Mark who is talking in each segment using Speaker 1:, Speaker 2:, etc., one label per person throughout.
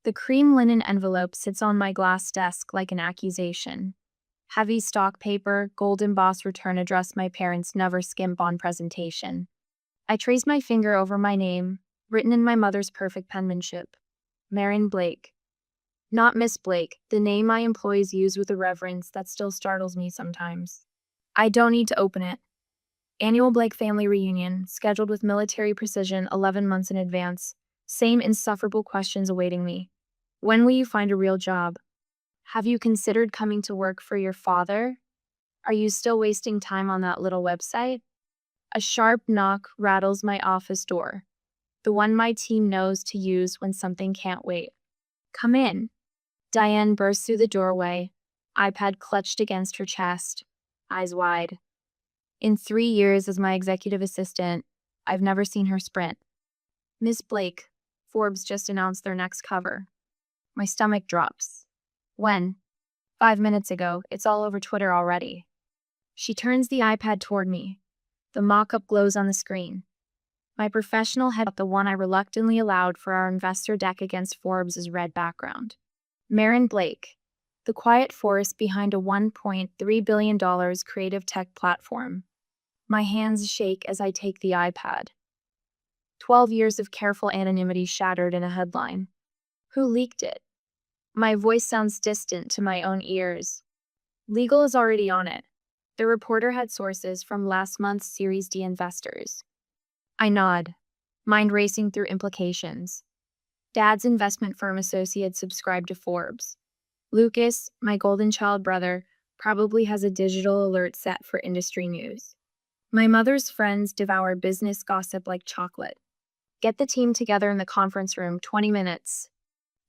Speaker 1: The cream linen envelope sits on my glass desk like an accusation. Heavy stock paper, gold embossed return address my parents never skimp on presentation. I trace my finger over my name, written in my mother's perfect penmanship. Marion Blake. Not Miss Blake, the name my employees use with a reverence that still startles me sometimes. I don't need to open it. Annual Blake family reunion, scheduled with military precision 11 months in advance. Same insufferable questions awaiting me. When will you find a real job? Have you considered coming to work for your father? Are you still wasting time on that little website? A sharp knock rattles my office door, the one my team knows to use when something can't wait. Come in. Diane bursts through the doorway, iPad clutched against her chest, eyes wide. In 3 years as my executive assistant, I've never seen her sprint. Miss Blake, Forbes just announced their next cover. My stomach drops. When? 5 minutes ago. It's all over Twitter already. She turns the iPad toward me. The mock-up glows on the screen. My professional head, the one I reluctantly allowed for our investor deck against Forbes' red background. Marion Blake, the quiet force behind a $1.3 billion creative tech platform. My hands shake as I take the iPad. 12 years of careful anonymity shattered in a headline. Who leaked it? My voice sounds distant to my own ears. Legal is already on it. The reporter had sources from last month's Series D investors. I nod, mind racing through implications. Dad's investment firm associates subscribe to Forbes. Lucas, my golden child brother, probably has a digital alert set for industry news. My mother's friends devour business gossip like chocolate. Get the team together in the conference room, 20 minutes.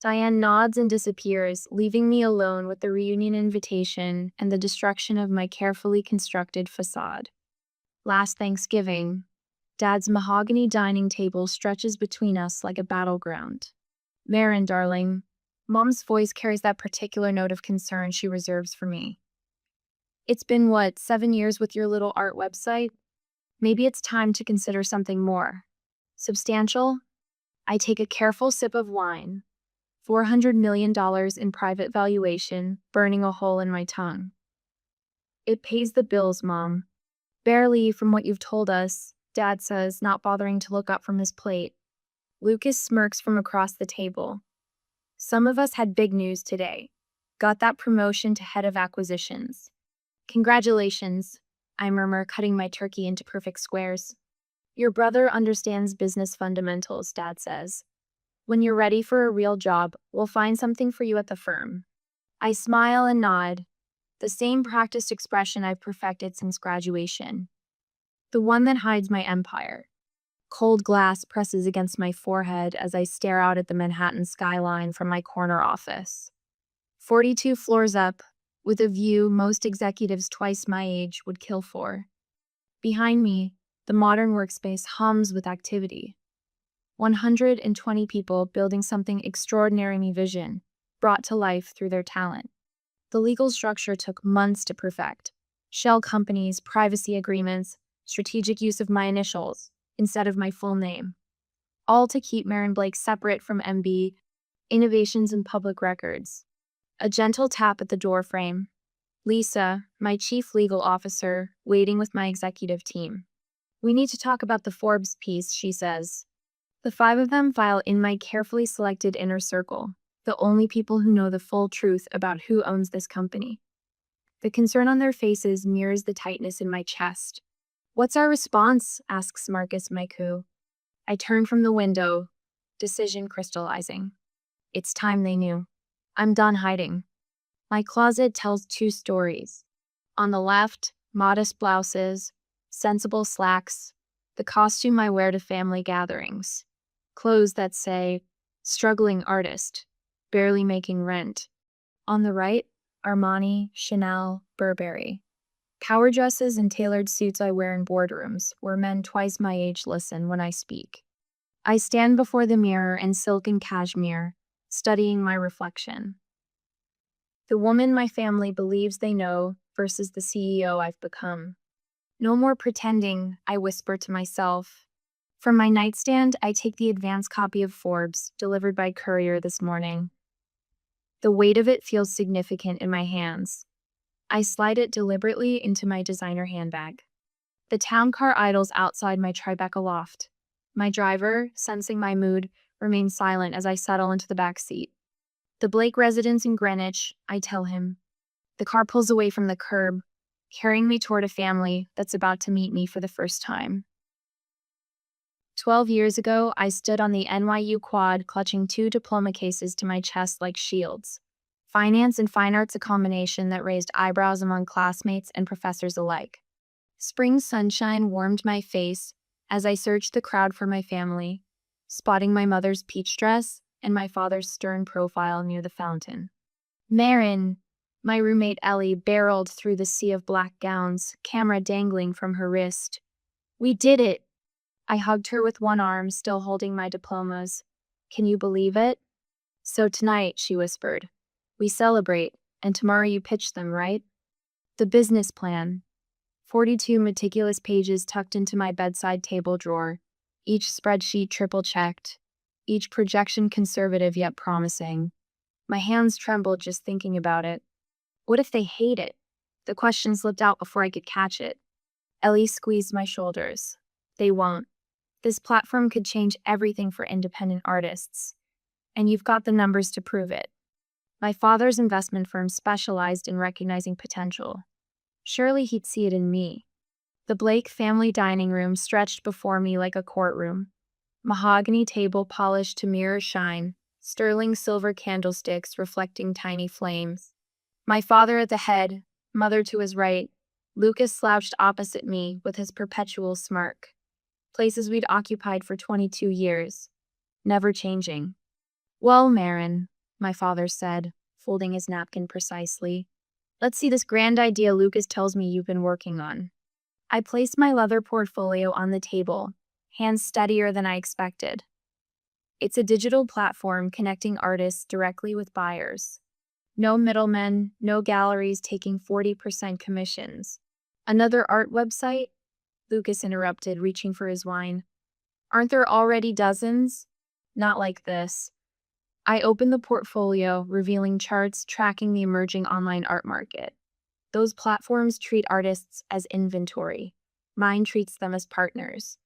Speaker 1: Diane nods and disappears, leaving me alone with the reunion invitation and the destruction of my carefully constructed facade. Last Thanksgiving, Dad's mahogany dining table stretches between us like a battleground. Marin, darling, Mom's voice carries that particular note of concern she reserves for me. It's been, 7 years with your little art website? Maybe it's time to consider something more substantial? I take a careful sip of wine. $400 million in private valuation, burning a hole in my tongue. It pays the bills, Mom. Barely from what you've told us, Dad says, not bothering to look up from his plate. Lucas smirks from across the table. Some of us had big news today. Got that promotion to head of acquisitions. Congratulations, I murmur, cutting my turkey into perfect squares. Your brother understands business fundamentals, Dad says. When you're ready for a real job, we'll find something for you at the firm. I smile and nod, the same practiced expression I've perfected since graduation. The one that hides my empire. Cold glass presses against my forehead as I stare out at the Manhattan skyline from my corner office. 42 floors up, with a view most executives twice my age would kill for. Behind me, the modern workspace hums with activity. 120 people building something extraordinary in vision, brought to life through their talent. The legal structure took months to perfect. Shell companies, privacy agreements, strategic use of my initials instead of my full name. All to keep Marion Blake separate from MB, Innovations in Public Records. A gentle tap at the door frame. Lisa, my chief legal officer, waiting with my executive team. We need to talk about the Forbes piece, she says. The 5 of them file in my carefully selected inner circle, the only people who know the full truth about who owns this company. The concern on their faces mirrors the tightness in my chest. What's our response? Asks Marcus Maiku. I turn from the window, decision crystallizing. It's time they knew. I'm done hiding. My closet tells 2 stories. On the left, modest blouses, sensible slacks, the costume I wear to family gatherings. Clothes that say, struggling artist, barely making rent. On the right, Armani, Chanel, Burberry. Power dresses and tailored suits I wear in boardrooms, where men twice my age listen when I speak. I stand before the mirror in silk and cashmere, studying my reflection. The woman my family believes they know versus the CEO I've become. No more pretending, I whisper to myself. From my nightstand, I take the advance copy of Forbes, delivered by courier this morning. The weight of it feels significant in my hands. I slide it deliberately into my designer handbag. The town car idles outside my Tribeca loft. My driver, sensing my mood, remains silent as I settle into the back seat. The Blake residence in Greenwich, I tell him. The car pulls away from the curb, carrying me toward a family that's about to meet me for the first time. 12 years ago, I stood on the NYU quad clutching 2 diploma cases to my chest like shields. Finance and fine arts, a combination that raised eyebrows among classmates and professors alike. Spring sunshine warmed my face as I searched the crowd for my family, spotting my mother's peach dress and my father's stern profile near the fountain. Marin, my roommate Ellie, barreled through the sea of black gowns, camera dangling from her wrist. "We did it!" I hugged her with one arm, still holding my diplomas. "Can you believe it?" "So tonight," she whispered, "we celebrate, and tomorrow you pitch them, right?" The business plan. 42 meticulous pages tucked into my bedside table drawer, each spreadsheet triple-checked, each projection conservative yet promising. My hands trembled just thinking about it. What if they hate it? The question slipped out before I could catch it. Ellie squeezed my shoulders. "They won't. This platform could change everything for independent artists. And you've got the numbers to prove it." My father's investment firm specialized in recognizing potential. Surely he'd see it in me. The Blake family dining room stretched before me like a courtroom. Mahogany table polished to mirror shine, sterling silver candlesticks reflecting tiny flames. My father at the head, mother to his right, Lucas slouched opposite me with his perpetual smirk. Places we'd occupied for 22 years, never changing. "Well, Marin," my father said, folding his napkin precisely, "let's see this grand idea Lucas tells me you've been working on." I placed my leather portfolio on the table, hands steadier than I expected. It's a digital platform connecting artists directly with buyers. No middlemen, no galleries taking 40% commissions. "Another art website?" Lucas interrupted, reaching for his wine. "Aren't there already dozens?" "Not like this." I opened the portfolio, revealing charts tracking the emerging online art market. Those platforms treat artists as inventory. Mine treats them as partners.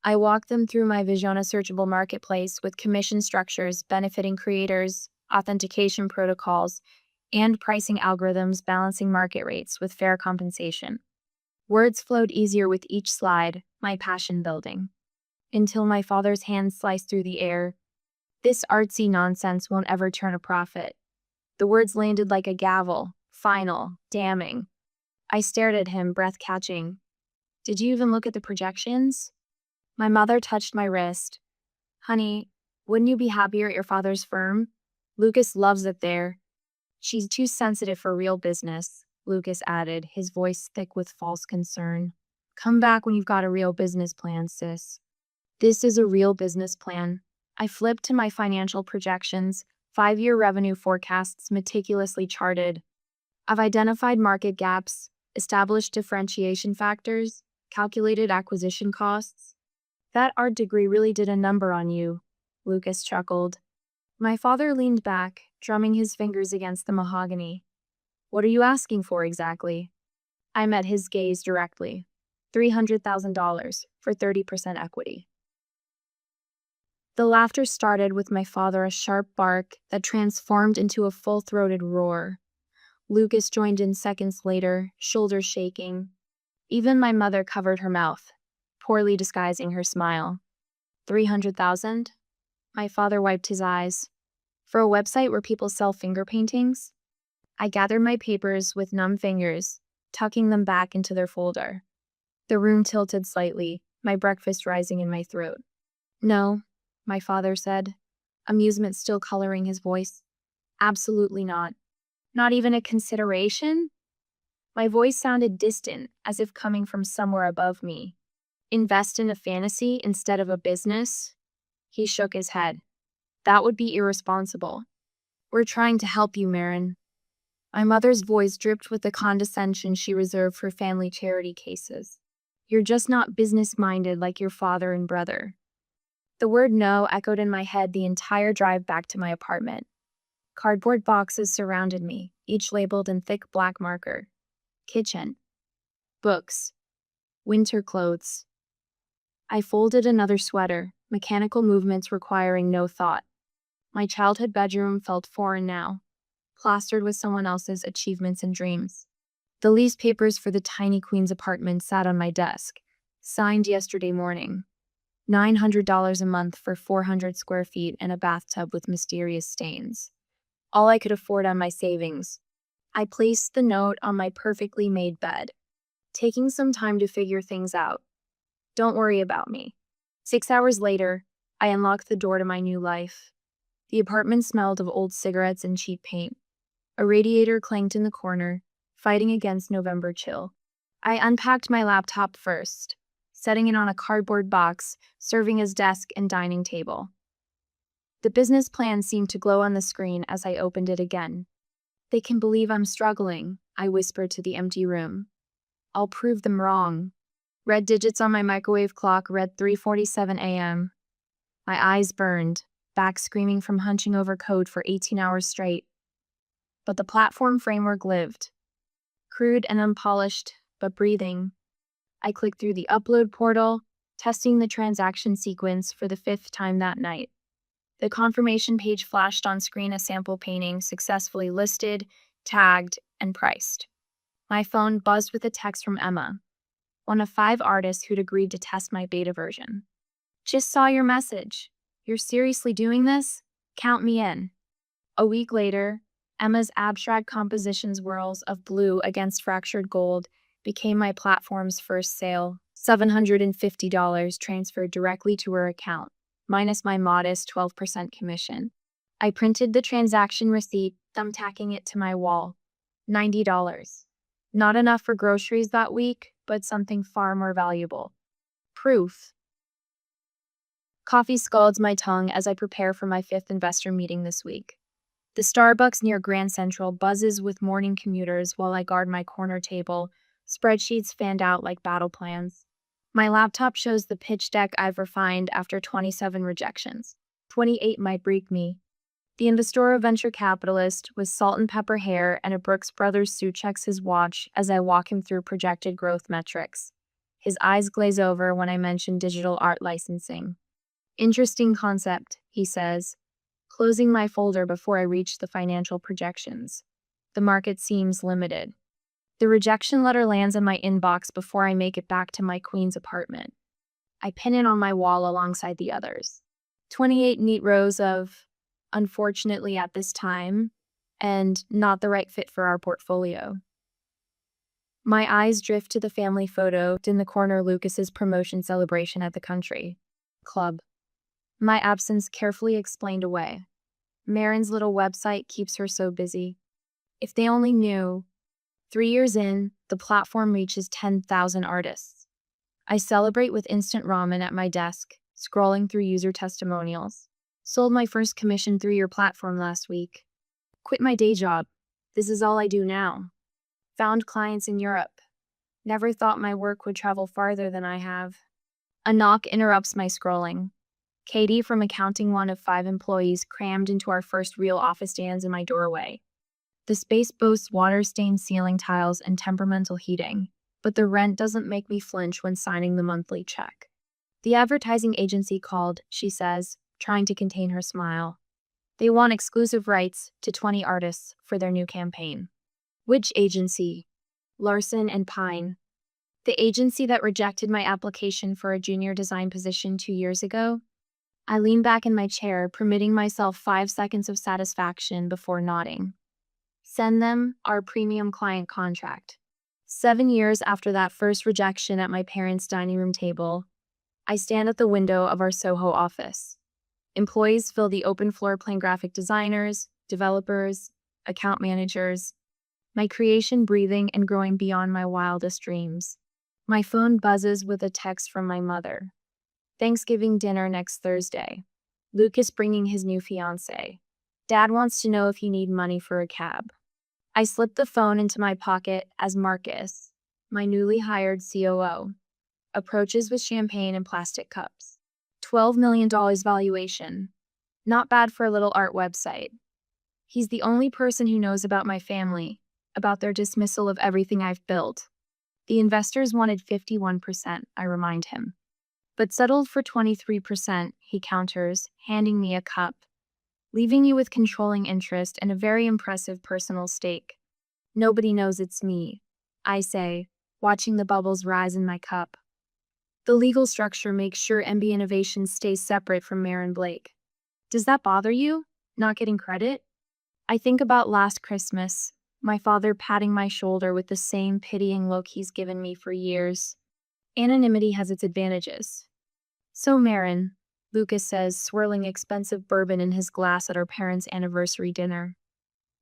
Speaker 1: I walked them through my Visiona searchable marketplace with commission structures benefiting creators, authentication protocols, and pricing algorithms balancing market rates with fair compensation. Words flowed easier with each slide, my passion building. Until my father's hand sliced through the air. "This artsy nonsense won't ever turn a profit." The words landed like a gavel, final, damning. I stared at him, breath catching. "Did you even look at the projections?" My mother touched my wrist. "Honey, wouldn't you be happier at your father's firm? Lucas loves it there." "She's too sensitive for real business," Lucas added, his voice thick with false concern. "Come back when you've got a real business plan, sis." This is a real business plan. I flipped to my financial projections, 5-year revenue forecasts meticulously charted. I've identified market gaps, established differentiation factors, calculated acquisition costs. "That art degree really did a number on you," Lucas chuckled. My father leaned back, drumming his fingers against the mahogany. "What are you asking for exactly?" I met his gaze directly. $300,000 for 30% equity. The laughter started with my father, a sharp bark that transformed into a full-throated roar. Lucas joined in seconds later, shoulders shaking. Even my mother covered her mouth, poorly disguising her smile. 300,000? My father wiped his eyes. For a website where people sell finger paintings? I gathered my papers with numb fingers, tucking them back into their folder. The room tilted slightly, my breakfast rising in my throat. "No," my father said, amusement still coloring his voice. "Absolutely not. Not even a consideration?" My voice sounded distant, as if coming from somewhere above me. "Invest in a fantasy instead of a business?" He shook his head. "That would be irresponsible." "We're trying to help you, Marin." My mother's voice dripped with the condescension she reserved for family charity cases. You're just not business-minded like your father and brother. The word no echoed in my head the entire drive back to my apartment. Cardboard boxes surrounded me, each labeled in thick black marker. Kitchen. Books. Winter clothes. I folded another sweater, mechanical movements requiring no thought. My childhood bedroom felt foreign now, plastered with someone else's achievements and dreams. The lease papers for the tiny Queen's apartment sat on my desk, signed yesterday morning. $900 a month for 400 square feet and a bathtub with mysterious stains. All I could afford on my savings. I placed the note on my perfectly made bed, taking some time to figure things out. Don't worry about me. 6 hours later, I unlocked the door to my new life. The apartment smelled of old cigarettes and cheap paint. A radiator clanged in the corner, fighting against November chill. I unpacked my laptop first, setting it on a cardboard box, serving as desk and dining table. The business plan seemed to glow on the screen as I opened it again. They can believe I'm struggling, I whispered to the empty room. I'll prove them wrong. Red digits on my microwave clock read 3:47 a.m. My eyes burned, back screaming from hunching over code for 18 hours straight. But the platform framework lived. Crude and unpolished, but breathing. I clicked through the upload portal, testing the transaction sequence for the 5th time that night. The confirmation page flashed on screen, a sample painting successfully listed, tagged, and priced. My phone buzzed with a text from Emma, one of 5 artists who'd agreed to test my beta version. Just saw your message. You're seriously doing this? Count me in. A week later, Emma's abstract composition swirls of blue against fractured gold became my platform's first sale. $750 transferred directly to her account, minus my modest 12% commission. I printed the transaction receipt, thumbtacking it to my wall. $90. Not enough for groceries that week, but something far more valuable. Proof. Coffee scalds my tongue as I prepare for my 5th investor meeting this week. The Starbucks near Grand Central buzzes with morning commuters while I guard my corner table, spreadsheets fanned out like battle plans. My laptop shows the pitch deck I've refined after 27 rejections. 28 might break me. The investor, a venture capitalist with salt and pepper hair and a Brooks Brothers suit, checks his watch as I walk him through projected growth metrics. His eyes glaze over when I mention digital art licensing. Interesting concept, he says, closing my folder before I reach the financial projections. The market seems limited. The rejection letter lands in my inbox before I make it back to my Queen's apartment. I pin it on my wall alongside the others. 28 neat rows of, unfortunately at this time, and not the right fit for our portfolio. My eyes drift to the family photo in the corner, Lucas's promotion celebration at the country club. My absence carefully explained away. Marin's little website keeps her so busy. If they only knew. 3 years in, the platform reaches 10,000 artists. I celebrate with instant ramen at my desk, scrolling through user testimonials. Sold my first commission through your platform last week. Quit my day job. This is all I do now. Found clients in Europe. Never thought my work would travel farther than I have. A knock interrupts my scrolling. Katie from accounting, one of 5 employees, crammed into our first real office, stands in my doorway. The space boasts water-stained ceiling tiles and temperamental heating, but the rent doesn't make me flinch when signing the monthly check. The advertising agency called, she says, trying to contain her smile. They want exclusive rights to 20 artists for their new campaign. Which agency? Larson and Pine. The agency that rejected my application for a junior design position 2 years ago? I lean back in my chair, permitting myself 5 seconds of satisfaction before nodding. Send them our premium client contract. 7 years after that first rejection at my parents' dining room table, I stand at the window of our Soho office. Employees fill the open floor plan, graphic designers, developers, account managers, my creation breathing and growing beyond my wildest dreams. My phone buzzes with a text from my mother. Thanksgiving dinner next Thursday. Lucas bringing his new fiancée. Dad wants to know if you need money for a cab. I slip the phone into my pocket as Marcus, my newly hired COO, Approaches with champagne and plastic cups. $12 million valuation. Not bad for a little art website. He's the only person who knows about my family, about their dismissal of everything I've built. The investors wanted 51%, I remind him. But settled for 23%, he counters, handing me a cup, leaving you with controlling interest and a very impressive personal stake. Nobody knows it's me, I say, watching the bubbles rise in my cup. The legal structure makes sure MB Innovation stays separate from Marin Blake. Does that bother you? Not getting credit? I think about last Christmas, my father patting my shoulder with the same pitying look he's given me for years. Anonymity has its advantages. So Marin, Lucas says, swirling expensive bourbon in his glass at our parents' anniversary dinner.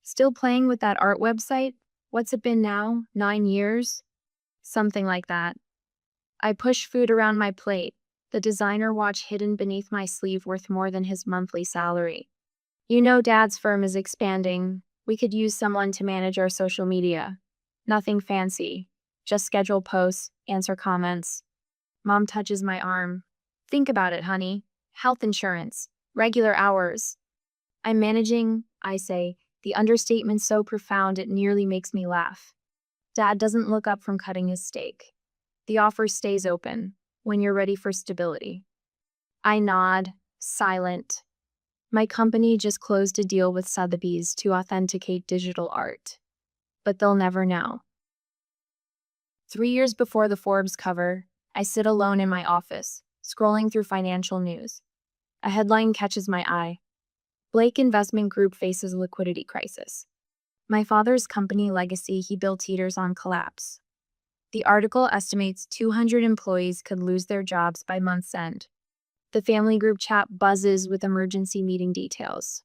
Speaker 1: Still playing with that art website? What's it been now? 9 years? Something like that. I push food around my plate, the designer watch hidden beneath my sleeve worth more than his monthly salary. You know Dad's firm is expanding. We could use someone to manage our social media. Nothing fancy. Just schedule posts, answer comments. Mom touches my arm. Think about it, honey. Health insurance. Regular hours. I'm managing, I say, the understatement so profound it nearly makes me laugh. Dad doesn't look up from cutting his steak. The offer stays open, when you're ready for stability. I nod, silent. My company just closed a deal with Sotheby's to authenticate digital art. But they'll never know. 3 years before the Forbes cover, I sit alone in my office, scrolling through financial news. A headline catches my eye. Blake Investment Group faces liquidity crisis. My father's company legacy he built teeters on collapse. The article estimates 200 employees could lose their jobs by month's end. The family group chat buzzes with emergency meeting details.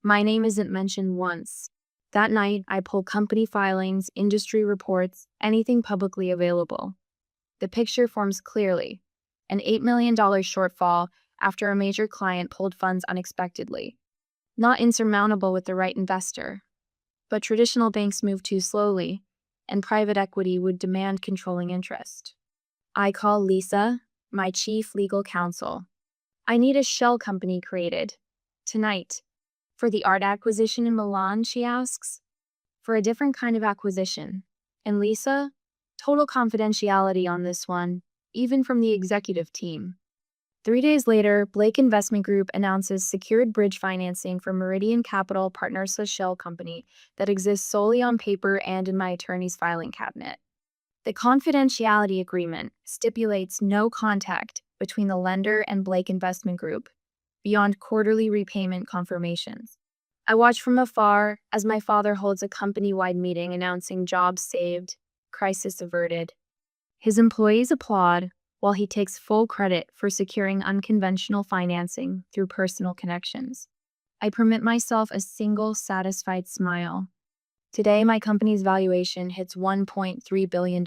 Speaker 1: My name isn't mentioned once. That night, I pull company filings, industry reports, anything publicly available. The picture forms clearly. An $8 million shortfall after a major client pulled funds unexpectedly. Not insurmountable with the right investor. But traditional banks move too slowly, and private equity would demand controlling interest. I call Lisa, my chief legal counsel. I need a shell company created. Tonight. For the art acquisition in Milan, she asks. For a different kind of acquisition. And Lisa? Total confidentiality on this one, even from the executive team. 3 days later, Blake Investment Group announces secured bridge financing for Meridian Capital Partners, a shell company that exists solely on paper and in my attorney's filing cabinet. The confidentiality agreement stipulates no contact between the lender and Blake Investment Group, beyond quarterly repayment confirmations. I watch from afar as my father holds a company-wide meeting announcing jobs saved, crisis averted. His employees applaud, while he takes full credit for securing unconventional financing through personal connections. I permit myself a single satisfied smile. Today, my company's valuation hits $1.3 billion.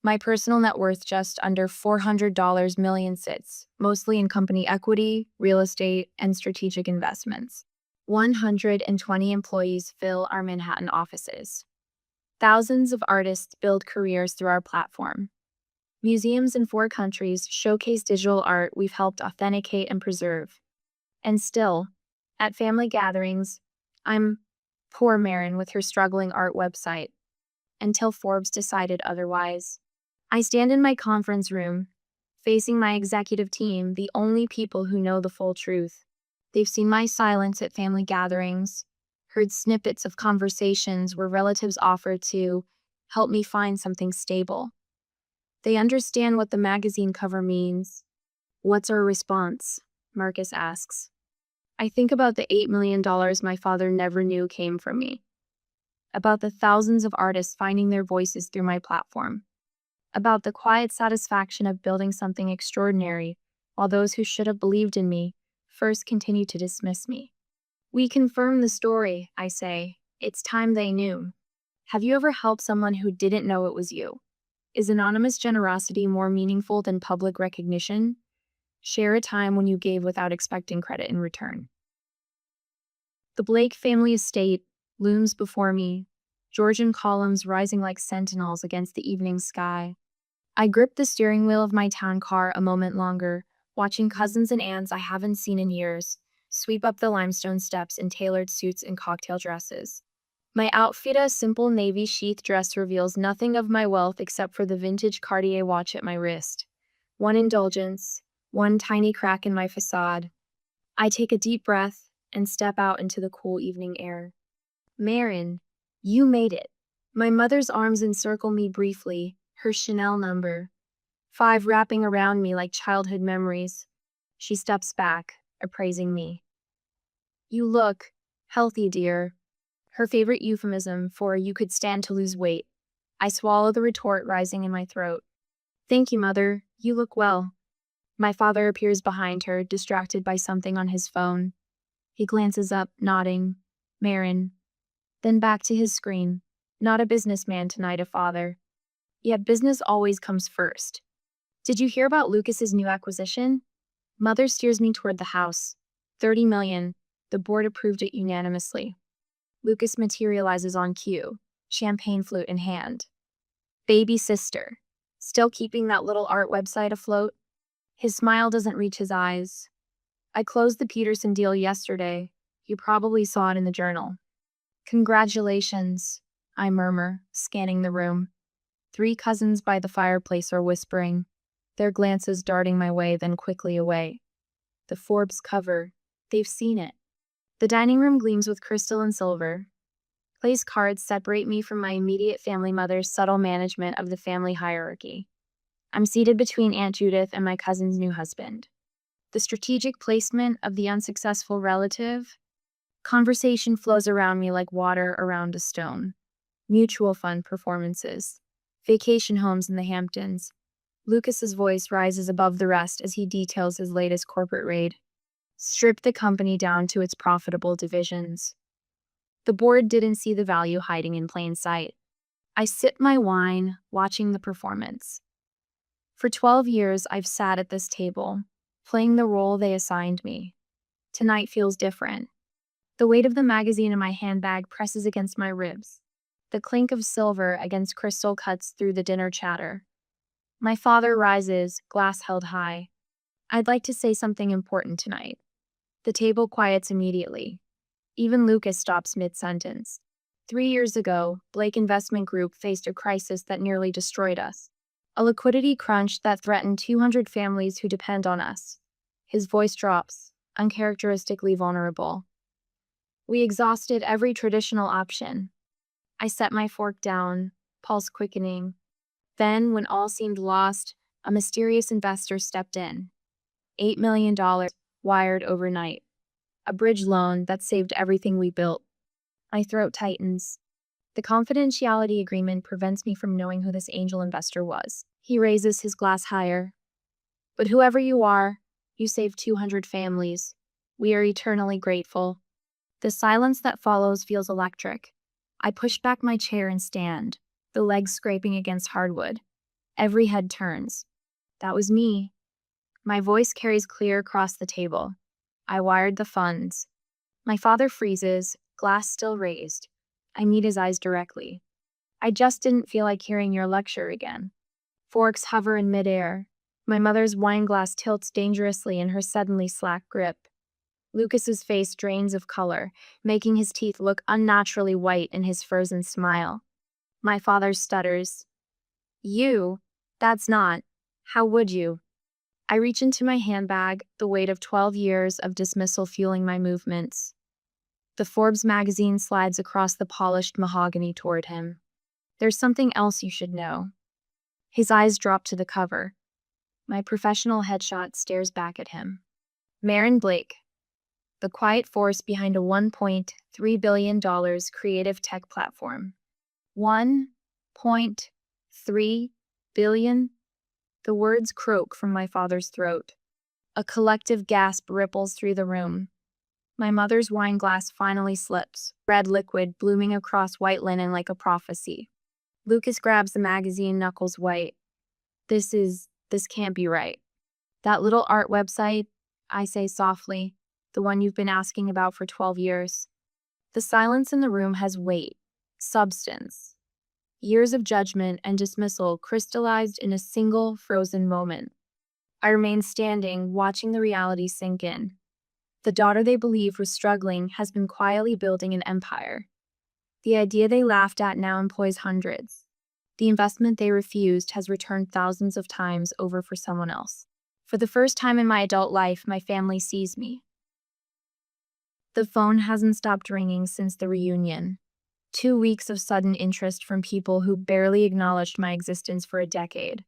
Speaker 1: My personal net worth just under $400 million sits, mostly in company equity, real estate, and strategic investments. 120 employees fill our Manhattan offices. Thousands of artists build careers through our platform. Museums in 4 countries showcase digital art we've helped authenticate and preserve. And still, at family gatherings, I'm poor Marin with her struggling art website, until Forbes decided otherwise. I stand in my conference room, facing my executive team, the only people who know the full truth. They've seen my silence at family gatherings, heard snippets of conversations where relatives offer to help me find something stable. They understand what the magazine cover means. What's our response? Marcus asks. I think about the $8 million my father never knew came from me. About the thousands of artists finding their voices through my platform. About the quiet satisfaction of building something extraordinary, while those who should have believed in me first continue to dismiss me. We confirm the story, I say. It's time they knew. Have you ever helped someone who didn't know it was you? Is anonymous generosity more meaningful than public recognition? Share a time when you gave without expecting credit in return. The Blake family estate looms before me, Georgian columns rising like sentinels against the evening sky. I gripped the steering wheel of my town car a moment longer, watching cousins and aunts I haven't seen in years sweep up the limestone steps in tailored suits and cocktail dresses. My outfit, a simple navy sheath dress, reveals nothing of my wealth except for the vintage Cartier watch at my wrist. One indulgence, one tiny crack in my facade. I take a deep breath and step out into the cool evening air. Marin, you made it. My mother's arms encircle me briefly, her Chanel number 5 wrapping around me like childhood memories. She steps back, appraising me. You look healthy, dear. Her favorite euphemism for you could stand to lose weight. I swallow the retort rising in my throat. Thank you, Mother. You look well. My father appears behind her, distracted by something on his phone. He glances up, nodding. Marin. Then back to his screen. Not a businessman tonight, a father. Yet business always comes first. Did you hear about Lucas's new acquisition? Mother steers me toward the house. 30 million. The board approved it unanimously. Lucas materializes on cue, champagne flute in hand. Baby sister. Still keeping that little art website afloat? His smile doesn't reach his eyes. I closed the Peterson deal yesterday. You probably saw it in the journal. Congratulations, I murmur, scanning the room. 3 cousins by the fireplace are whispering, their glances darting my way, then quickly away. The Forbes cover. They've seen it. The dining room gleams with crystal and silver. Place cards separate me from my immediate family mother's subtle management of the family hierarchy. I'm seated between Aunt Judith and my cousin's new husband. The strategic placement of the unsuccessful relative. Conversation flows around me like water around a stone. Mutual fund performances. Vacation homes in the Hamptons. Lucas's voice rises above the rest as he details his latest corporate raid. Strip the company down to its profitable divisions. The board didn't see the value hiding in plain sight. I sip my wine, watching the performance. For 12 years, I've sat at this table, playing the role they assigned me. Tonight feels different. The weight of the magazine in my handbag presses against my ribs. The clink of silver against crystal cuts through the dinner chatter. My father rises, glass held high. I'd like to say something important tonight. The table quiets immediately. Even Lucas stops mid-sentence. 3 years ago, Blake Investment Group faced a crisis that nearly destroyed us. A liquidity crunch that threatened 200 families who depend on us. His voice drops, uncharacteristically vulnerable. We exhausted every traditional option. I set my fork down, pulse quickening. Then, when all seemed lost, a mysterious investor stepped in. $8 million wired overnight. A bridge loan that saved everything we built. My throat tightens. The confidentiality agreement prevents me from knowing who this angel investor was. He raises his glass higher. But whoever you are, you saved 200 families. We are eternally grateful. The silence that follows feels electric. I push back my chair and stand, the legs scraping against hardwood. Every head turns. That was me. My voice carries clear across the table. I wired the funds. My father freezes, glass still raised. I meet his eyes directly. I just didn't feel like hearing your lecture again. Forks hover in midair. My mother's wine glass tilts dangerously in her suddenly slack grip. Lucas's face drains of color, making his teeth look unnaturally white in his frozen smile. My father stutters. You? That's not. How would you? I reach into my handbag, the weight of 12 years of dismissal fueling my movements. The Forbes magazine slides across the polished mahogany toward him. There's something else you should know. His eyes drop to the cover. My professional headshot stares back at him. Marin Blake, the quiet force behind a $1.3 billion creative tech platform. 1.3 billion? The words croak from my father's throat. A collective gasp ripples through the room. My mother's wine glass finally slips, red liquid blooming across white linen like a prophecy. Lucas grabs the magazine, knuckles white. This can't be right. That little art website, I say softly, the one you've been asking about for 12 years. The silence in the room has weight, substance. Years of judgment and dismissal crystallized in a single frozen moment. I remained standing, watching the reality sink in. The daughter they believed was struggling has been quietly building an empire. The idea they laughed at now employs hundreds. The investment they refused has returned thousands of times over for someone else. For the first time in my adult life, my family sees me. The phone hasn't stopped ringing since the reunion. 2 weeks of sudden interest from people who barely acknowledged my existence for a decade.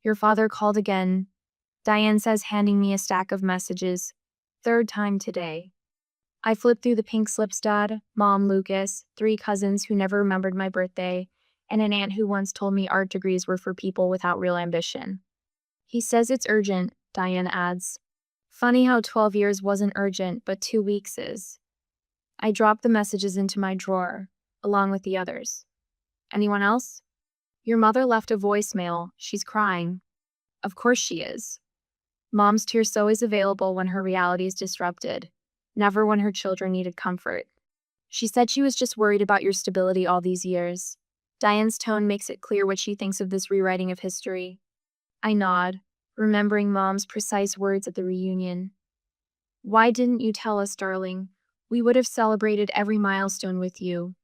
Speaker 1: Your father called again, Diane says, handing me a stack of messages. Third time today. I flipped through the pink slips. Dad, Mom, Lucas, 3 cousins who never remembered my birthday, and an aunt who once told me art degrees were for people without real ambition. He says it's urgent, Diane adds. Funny how 12 years wasn't urgent, but 2 weeks is. I dropped the messages into my drawer, along with the others. Anyone else? Your mother left a voicemail. She's crying. Of course she is. Mom's tears always available when her reality is disrupted, never when her children needed comfort. She said she was just worried about your stability all these years. Diane's tone makes it clear what she thinks of this rewriting of history. I nod, remembering Mom's precise words at the reunion. Why didn't you tell us, darling? We would have celebrated every milestone with you.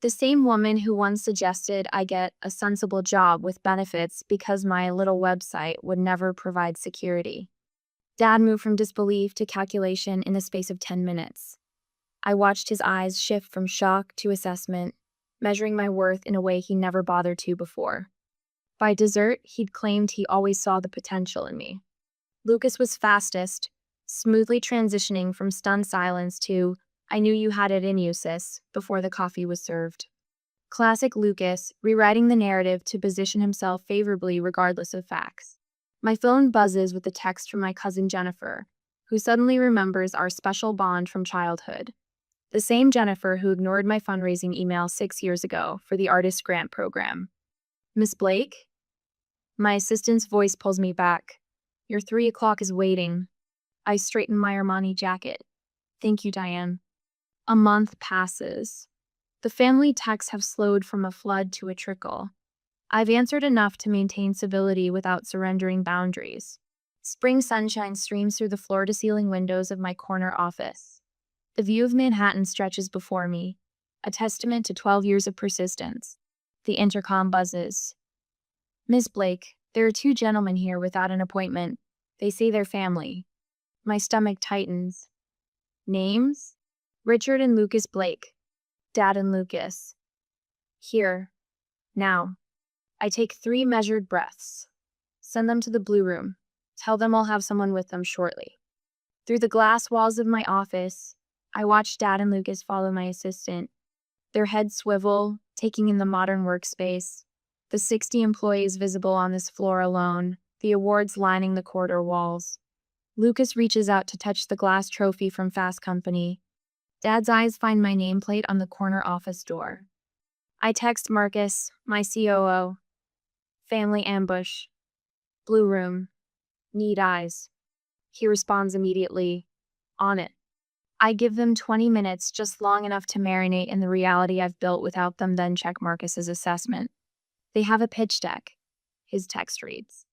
Speaker 1: The same woman who once suggested I get a sensible job with benefits because my little website would never provide security. Dad moved from disbelief to calculation in the space of 10 minutes. I watched his eyes shift from shock to assessment, measuring my worth in a way he never bothered to before. By dessert, he'd claimed he always saw the potential in me. Lucas was fastest, smoothly transitioning from stunned silence to, I knew you had it in you, sis, before the coffee was served. Classic Lucas, rewriting the narrative to position himself favorably regardless of facts. My phone buzzes with a text from my cousin Jennifer, who suddenly remembers our special bond from childhood. The same Jennifer who ignored my fundraising email 6 years ago for the artist grant program. Miss Blake? My assistant's voice pulls me back. Your 3 o'clock is waiting. I straighten my Armani jacket. Thank you, Diane. A month passes. The family texts have slowed from a flood to a trickle. I've answered enough to maintain civility without surrendering boundaries. Spring sunshine streams through the floor-to-ceiling windows of my corner office. The view of Manhattan stretches before me, a testament to 12 years of persistence. The intercom buzzes. Miss Blake, there are 2 gentlemen here without an appointment. They say they're family. My stomach tightens. Names? Richard and Lucas Blake. Dad and Lucas. Here. Now. I take 3 measured breaths. Send them to the blue room. Tell them I'll have someone with them shortly. Through the glass walls of my office, I watch Dad and Lucas follow my assistant. Their heads swivel, taking in the modern workspace. The 60 employees visible on this floor alone, the awards lining the corridor walls. Lucas reaches out to touch the glass trophy from Fast Company. Dad's eyes find my nameplate on the corner office door. I text Marcus, my COO. Family ambush. Blue room. Need eyes. He responds immediately. On it. I give them 20 minutes, just long enough to marinate in the reality I've built without them, then check Marcus's assessment. They have a pitch deck. His text reads.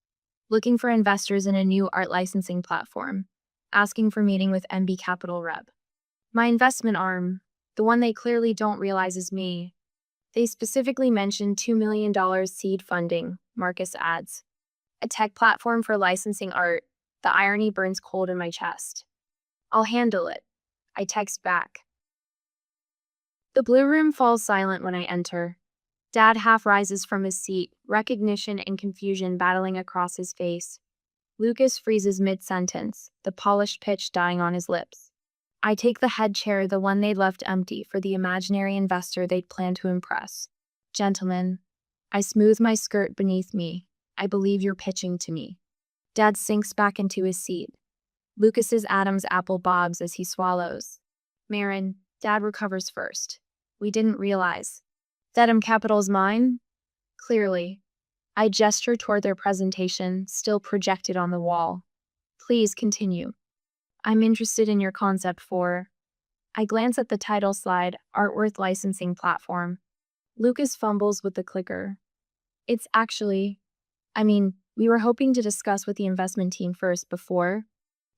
Speaker 1: Looking for investors in a new art licensing platform. Asking for meeting with MB Capital Rep. My investment arm, the one they clearly don't realize is me. They specifically mentioned $2 million seed funding, Marcus adds. A tech platform for licensing art. The irony burns cold in my chest. I'll handle it. I text back. The blue room falls silent when I enter. Dad half rises from his seat, recognition and confusion battling across his face. Lucas freezes mid-sentence, the polished pitch dying on his lips. I take the head chair, the one they'd left empty, for the imaginary investor they'd planned to impress. Gentlemen, I smooth my skirt beneath me. I believe you're pitching to me. Dad sinks back into his seat. Lucas's Adam's apple bobs as he swallows. Marin, Dad recovers first. We didn't realize. Dedham Capital's mine? Clearly. I gesture toward their presentation, still projected on the wall. Please continue. I'm interested in your concept for... I glance at the title slide, Artworth Licensing Platform. Lucas fumbles with the clicker. It's actually, we were hoping to discuss with the investment team first before.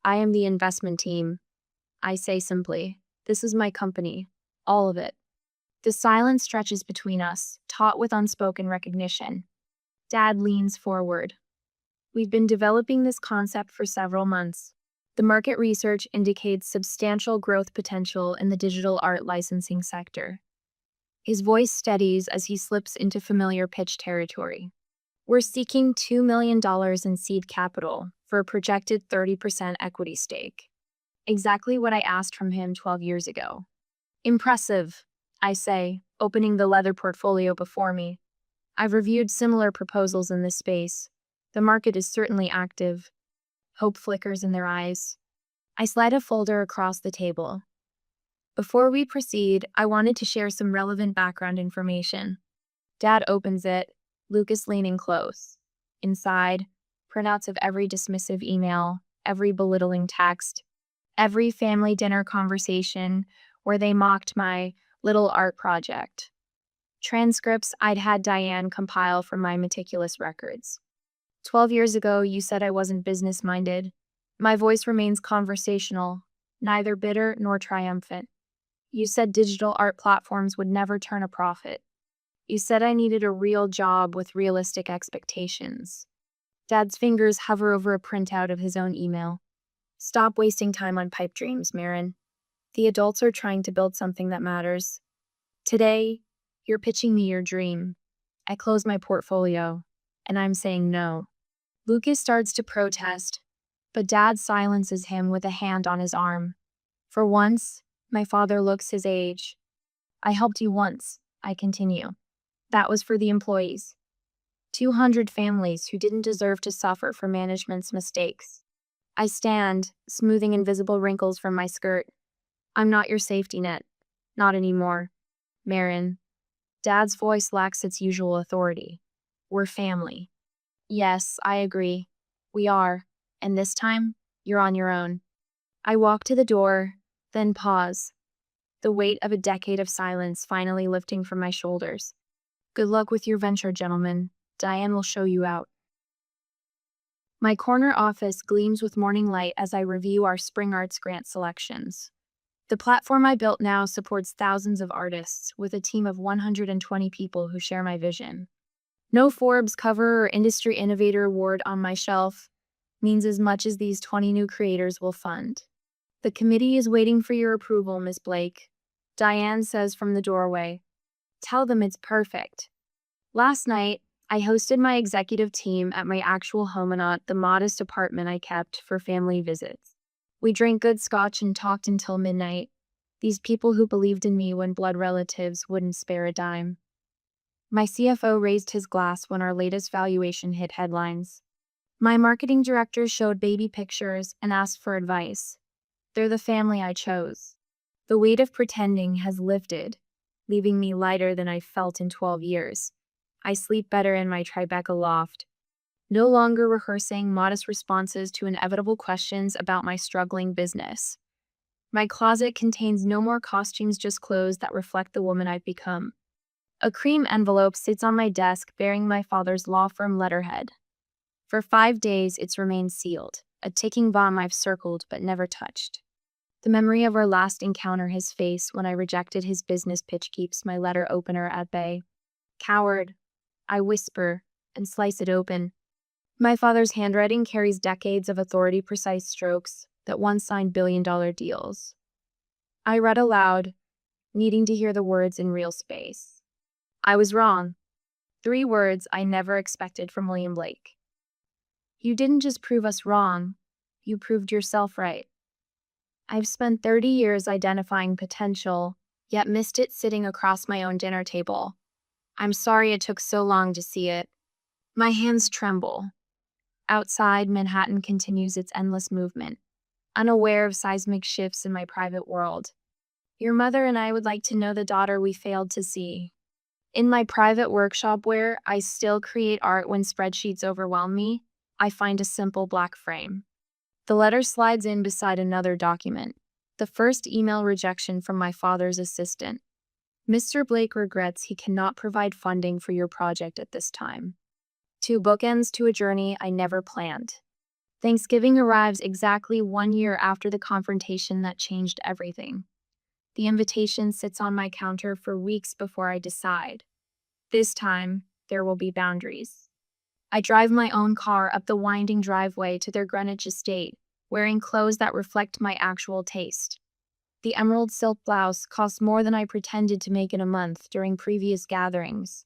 Speaker 1: I am the investment team. I say simply, this is my company. All of it. The silence stretches between us, taut with unspoken recognition. Dad leans forward. We've been developing this concept for several months. The market research indicates substantial growth potential in the digital art licensing sector. His voice steadies as he slips into familiar pitch territory. We're seeking $2 million in seed capital for a projected 30% equity stake. Exactly what I asked from him 12 years ago. Impressive, I say, opening the leather portfolio before me. I've reviewed similar proposals in this space. The market is certainly active. Hope flickers in their eyes. I slide a folder across the table. Before we proceed, I wanted to share some relevant background information. Dad opens it, Lucas leaning close. Inside, printouts of every dismissive email, every belittling text, every family dinner conversation where they mocked my little art project. Transcripts I'd had Diane compile from my meticulous records. 12 years ago, you said I wasn't business-minded. My voice remains conversational, neither bitter nor triumphant. You said digital art platforms would never turn a profit. You said I needed a real job with realistic expectations. Dad's fingers hover over a printout of his own email. Stop wasting time on pipe dreams, Marin. The adults are trying to build something that matters. Today, you're pitching me your dream. I close my portfolio, and I'm saying no. Lucas starts to protest, but Dad silences him with a hand on his arm. For once, my father looks his age. I helped you once, I continue. That was for the employees. 200 families who didn't deserve to suffer for management's mistakes. I stand, smoothing invisible wrinkles from my skirt. I'm not your safety net. Not anymore. Marin. Dad's voice lacks its usual authority. We're family. Yes, I agree. We are. And this time, you're on your own. I walk to the door, then pause. The weight of a decade of silence finally lifting from my shoulders. Good luck with your venture, gentlemen. Diane will show you out. My corner office gleams with morning light as I review our Spring Arts grant selections. The platform I built now supports thousands of artists, with a team of 120 people who share my vision. No Forbes cover or Industry Innovator Award on my shelf means as much as these 20 new creators will fund. The committee is waiting for your approval, Miss Blake. Diane says from the doorway. Tell them it's perfect. Last night, I hosted my executive team at my actual home and not the modest apartment I kept for family visits. We drank good scotch and talked until midnight. These people who believed in me when blood relatives wouldn't spare a dime. My CFO raised his glass when our latest valuation hit headlines. My marketing director showed baby pictures and asked for advice. They're the family I chose. The weight of pretending has lifted, leaving me lighter than I've felt in 12 years. I sleep better in my Tribeca loft, no longer rehearsing modest responses to inevitable questions about my struggling business. My closet contains no more costumes, just clothes that reflect the woman I've become. A cream envelope sits on my desk bearing my father's law firm letterhead. For 5 days, it's remained sealed, a ticking bomb I've circled but never touched. The memory of our last encounter, his face when I rejected his business pitch, keeps my letter opener at bay. Coward, I whisper and slice it open. My father's handwriting carries decades of authority-precise strokes that once signed billion-dollar deals. I read aloud, needing to hear the words in real space. I was wrong. 3 words I never expected from William Blake. You didn't just prove us wrong, you proved yourself right. I've spent 30 years identifying potential, yet missed it sitting across my own dinner table. I'm sorry it took so long to see it. My hands tremble. Outside, Manhattan continues its endless movement, unaware of seismic shifts in my private world. Your mother and I would like to know the daughter we failed to see. In my private workshop where I still create art when spreadsheets overwhelm me, I find a simple black frame. The letter slides in beside another document, the first email rejection from my father's assistant. Mr. Blake regrets he cannot provide funding for your project at this time. Two bookends to a journey I never planned. Thanksgiving arrives exactly 1 year after the confrontation that changed everything. The invitation sits on my counter for weeks before I decide. This time, there will be boundaries. I drive my own car up the winding driveway to their Greenwich estate, wearing clothes that reflect my actual taste. The emerald silk blouse costs more than I pretended to make in a month during previous gatherings.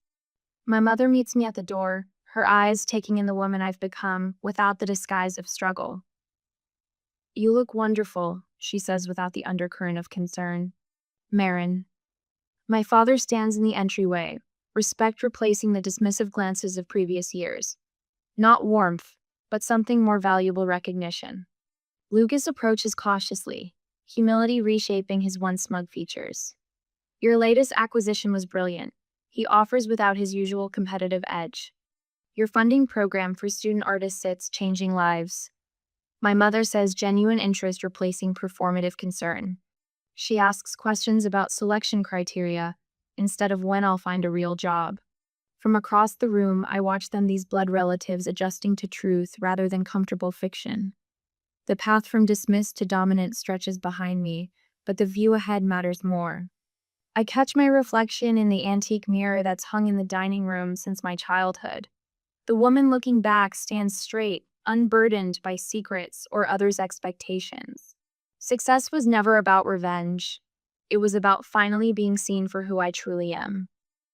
Speaker 1: My mother meets me at the door, her eyes taking in the woman I've become without the disguise of struggle. "You look wonderful," she says without the undercurrent of concern. "Marin." My father stands in the entryway, respect replacing the dismissive glances of previous years. Not warmth, but something more valuable: recognition. Lucas approaches cautiously, humility reshaping his once smug features. "Your latest acquisition was brilliant," he offers without his usual competitive edge. "Your funding program for student artists sits changing lives." My mother says, genuine interest replacing performative concern. She asks questions about selection criteria instead of when I'll find a real job. From across the room, I watch them, these blood relatives, adjusting to truth rather than comfortable fiction. The path from dismissed to dominant stretches behind me, but the view ahead matters more. I catch my reflection in the antique mirror that's hung in the dining room since my childhood. The woman looking back stands straight, unburdened by secrets or others' expectations. Success was never about revenge. It was about finally being seen for who I truly am.